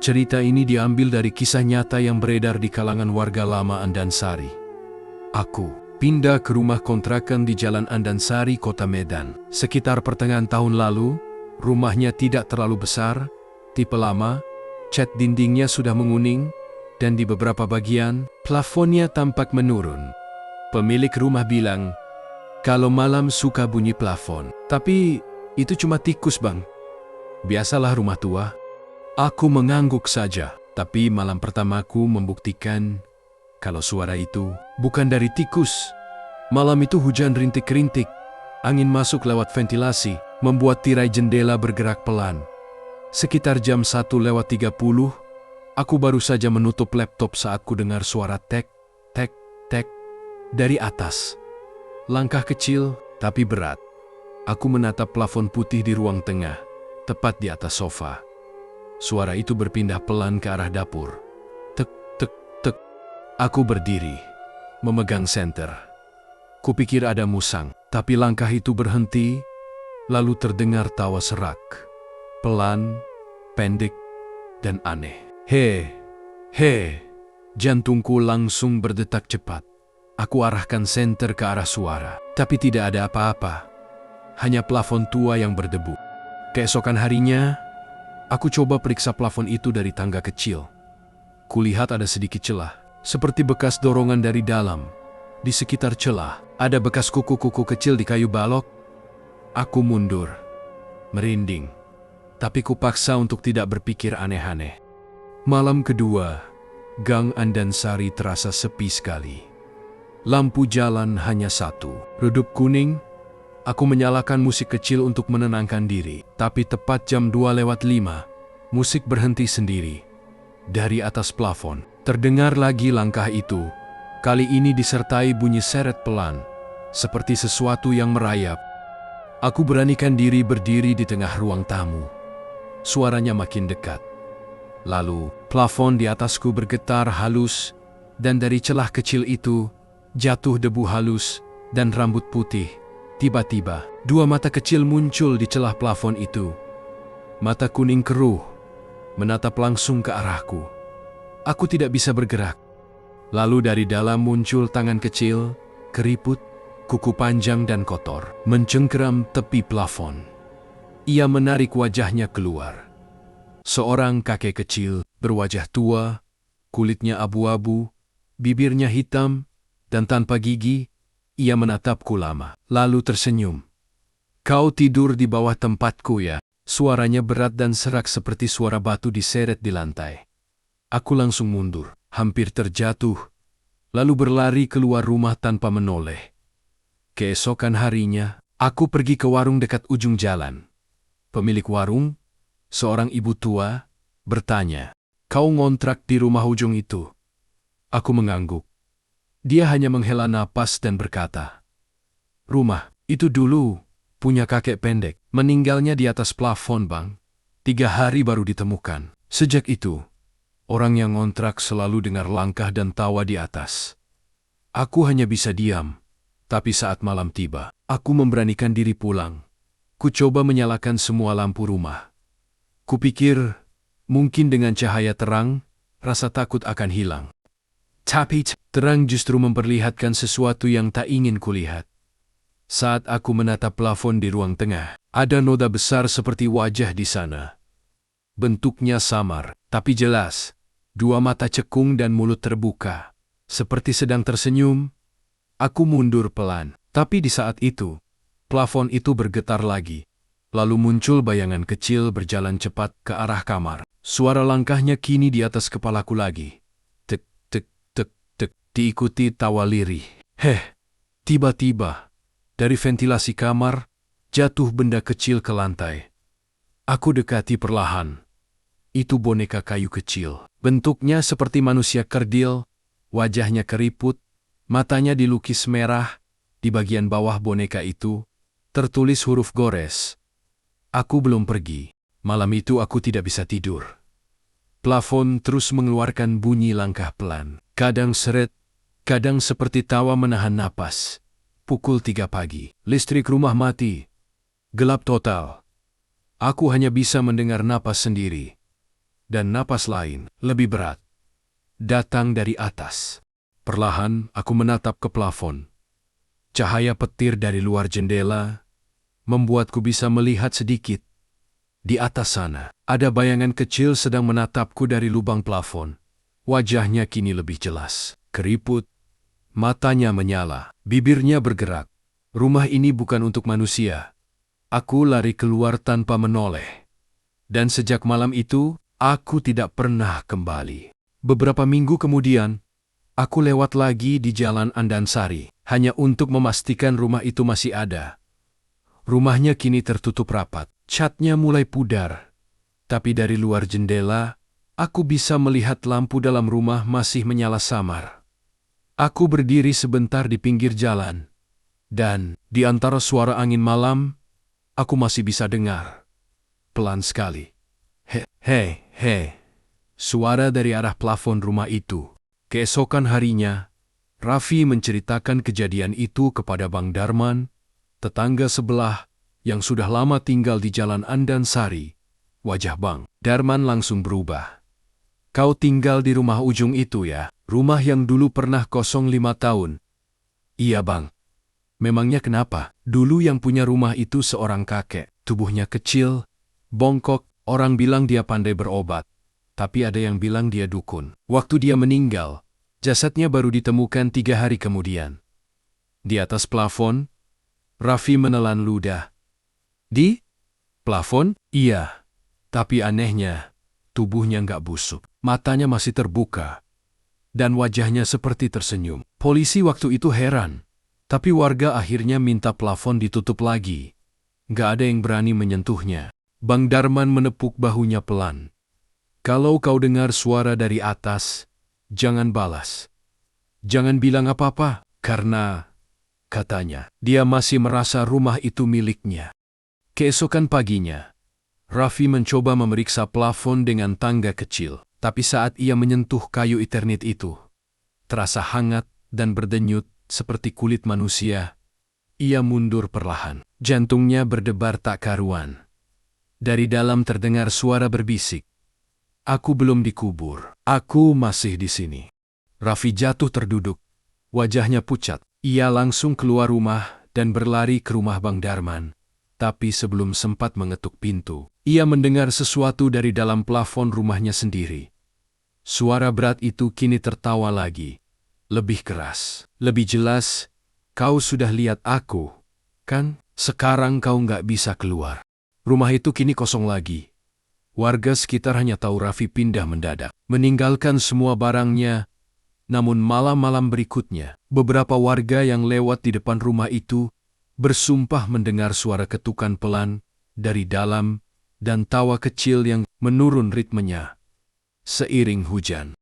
Cerita ini diambil dari kisah nyata yang beredar di kalangan warga lama Andansari. Aku pindah ke rumah kontrakan di Jalan Andansari, Kota Medan. Sekitar pertengahan tahun lalu, rumahnya tidak terlalu besar, tipe lama, cat dindingnya sudah menguning, dan di beberapa bagian, plafonnya tampak menurun. Pemilik rumah bilang, kalau malam suka bunyi plafon. Tapi itu cuma tikus, Bang. Biasalah rumah tua. Aku mengangguk saja, tapi malam pertamaku membuktikan kalau suara itu bukan dari tikus. Malam itu hujan rintik-rintik, angin masuk lewat ventilasi, membuat tirai jendela bergerak pelan. Sekitar jam 1:30, aku baru saja menutup laptop saat ku dengar suara tek, tek, tek dari atas. Langkah kecil tapi berat. Aku menatap plafon putih di ruang tengah, tepat di atas sofa. Suara itu berpindah pelan ke arah dapur. Tek, tek, tek. Aku berdiri, memegang senter. Kupikir ada musang, tapi langkah itu berhenti, lalu terdengar tawa serak. Pelan, pendek, dan aneh. He, he. Jantungku langsung berdetak cepat. Aku arahkan senter ke arah suara, tapi tidak ada apa-apa. Hanya plafon tua yang berdebu. Keesokan harinya, aku coba periksa plafon itu dari tangga kecil. Kulihat ada sedikit celah, seperti bekas dorongan dari dalam. Di sekitar celah, ada bekas kuku-kuku kecil di kayu balok. Aku mundur, merinding, tapi kupaksa untuk tidak berpikir aneh-aneh. Malam kedua, Gang Andansari terasa sepi sekali. Lampu jalan hanya satu, redup kuning. Aku menyalakan musik kecil untuk menenangkan diri, tapi tepat jam 2:05, musik berhenti sendiri. Dari atas plafon, terdengar lagi langkah itu. Kali ini disertai bunyi seret pelan, seperti sesuatu yang merayap. Aku beranikan diri berdiri di tengah ruang tamu. Suaranya makin dekat. Lalu, plafon di atasku bergetar halus, dan dari celah kecil itu, jatuh debu halus dan rambut putih. Tiba-tiba, dua mata kecil muncul di celah plafon itu. Mata kuning keruh, menatap langsung ke arahku. Aku tidak bisa bergerak. Lalu dari dalam muncul tangan kecil, keriput, kuku panjang dan kotor, mencengkeram tepi plafon. Ia menarik wajahnya keluar. Seorang kakek kecil, berwajah tua, kulitnya abu-abu, bibirnya hitam, dan tanpa gigi. Ia menatapku lama, lalu tersenyum. Kau tidur di bawah tempatku ya? Suaranya berat dan serak seperti suara batu diseret di lantai. Aku langsung mundur, hampir terjatuh, lalu berlari keluar rumah tanpa menoleh. Keesokan harinya, aku pergi ke warung dekat ujung jalan. Pemilik warung, seorang ibu tua, bertanya, "Kau ngontrak di rumah ujung itu?" Aku mengangguk. Dia hanya menghela napas dan berkata, "Rumah itu dulu punya kakek pendek. Meninggalnya di atas plafon, Bang. 3 hari baru ditemukan. Sejak itu, orang yang ngontrak selalu dengar langkah dan tawa di atas. Aku hanya bisa diam. Tapi saat malam tiba, aku memberanikan diri pulang. Ku coba menyalakan semua lampu rumah. Kupikir, mungkin dengan cahaya terang, rasa takut akan hilang. Tapi terang justru memperlihatkan sesuatu yang tak ingin kulihat. Saat aku menatap plafon di ruang tengah, ada noda besar seperti wajah di sana. Bentuknya samar, tapi jelas. 2 mata cekung dan mulut terbuka. Seperti sedang tersenyum. Aku mundur pelan, tapi di saat itu, plafon itu bergetar lagi. Lalu muncul bayangan kecil berjalan cepat ke arah kamar. Suara langkahnya kini di atas kepalaku lagi. Diikuti tawa lirih. Tiba-tiba, dari ventilasi kamar, jatuh benda kecil ke lantai. Aku dekati perlahan. Itu boneka kayu kecil. Bentuknya seperti manusia kerdil, wajahnya keriput, matanya dilukis merah. Di bagian bawah boneka itu, tertulis huruf gores. Aku belum pergi. Malam itu aku tidak bisa tidur. Plafon terus mengeluarkan bunyi langkah pelan. Kadang seret, kadang seperti tawa menahan napas. Pukul 3 pagi, listrik rumah mati. Gelap total. Aku hanya bisa mendengar napas sendiri. Dan napas lain, lebih berat, datang dari atas. Perlahan aku menatap ke plafon. Cahaya petir dari luar jendela membuatku bisa melihat sedikit. Di atas sana, ada bayangan kecil sedang menatapku dari lubang plafon. Wajahnya kini lebih jelas, keriput, matanya menyala, bibirnya bergerak. Rumah ini bukan untuk manusia. Aku lari keluar tanpa menoleh. Dan sejak malam itu, aku tidak pernah kembali. Beberapa minggu kemudian, aku lewat lagi di Jalan Andansari, hanya untuk memastikan rumah itu masih ada. Rumahnya kini tertutup rapat, catnya mulai pudar. Tapi dari luar jendela, aku bisa melihat lampu dalam rumah masih menyala samar. Aku berdiri sebentar di pinggir jalan, dan di antara suara angin malam, aku masih bisa dengar. Pelan sekali. He. Suara dari arah plafon rumah itu. Keesokan harinya, Raffi menceritakan kejadian itu kepada Bang Darman, tetangga sebelah yang sudah lama tinggal di Jalan Andansari. Wajah Bang Darman langsung berubah. Kau tinggal di rumah ujung itu ya? Rumah yang dulu pernah kosong 5 tahun. Iya Bang. Memangnya kenapa? Dulu yang punya rumah itu seorang kakek. Tubuhnya kecil, bongkok. Orang bilang dia pandai berobat. Tapi ada yang bilang dia dukun. Waktu dia meninggal, jasadnya baru ditemukan 3 hari kemudian. Di atas plafon, Raffi menelan ludah. Di plafon? Iya. Tapi anehnya, tubuhnya nggak busuk. Matanya masih terbuka. Dan wajahnya seperti tersenyum. Polisi waktu itu heran. Tapi warga akhirnya minta plafon ditutup lagi. Nggak ada yang berani menyentuhnya. Bang Darman menepuk bahunya pelan. Kalau kau dengar suara dari atas, jangan balas. Jangan bilang apa-apa, karena, katanya, dia masih merasa rumah itu miliknya. Keesokan paginya, Raffi mencoba memeriksa plafon dengan tangga kecil, tapi saat ia menyentuh kayu Eternit itu, terasa hangat dan berdenyut seperti kulit manusia. Ia mundur perlahan, jantungnya berdebar tak karuan. Dari dalam terdengar suara berbisik. Aku belum dikubur. Aku masih di sini. Raffi jatuh terduduk. Wajahnya pucat. Ia langsung keluar rumah dan berlari ke rumah Bang Darman. Tapi sebelum sempat mengetuk pintu, ia mendengar sesuatu dari dalam plafon rumahnya sendiri. Suara berat itu kini tertawa lagi. Lebih keras, lebih jelas. Kau sudah lihat aku, kan? Sekarang kau nggak bisa keluar. Rumah itu kini kosong lagi. Warga sekitar hanya tahu Raffi pindah mendadak, meninggalkan semua barangnya. Namun malam-malam berikutnya, beberapa warga yang lewat di depan rumah itu bersumpah mendengar suara ketukan pelan dari dalam dan tawa kecil yang menurun ritmenya seiring hujan.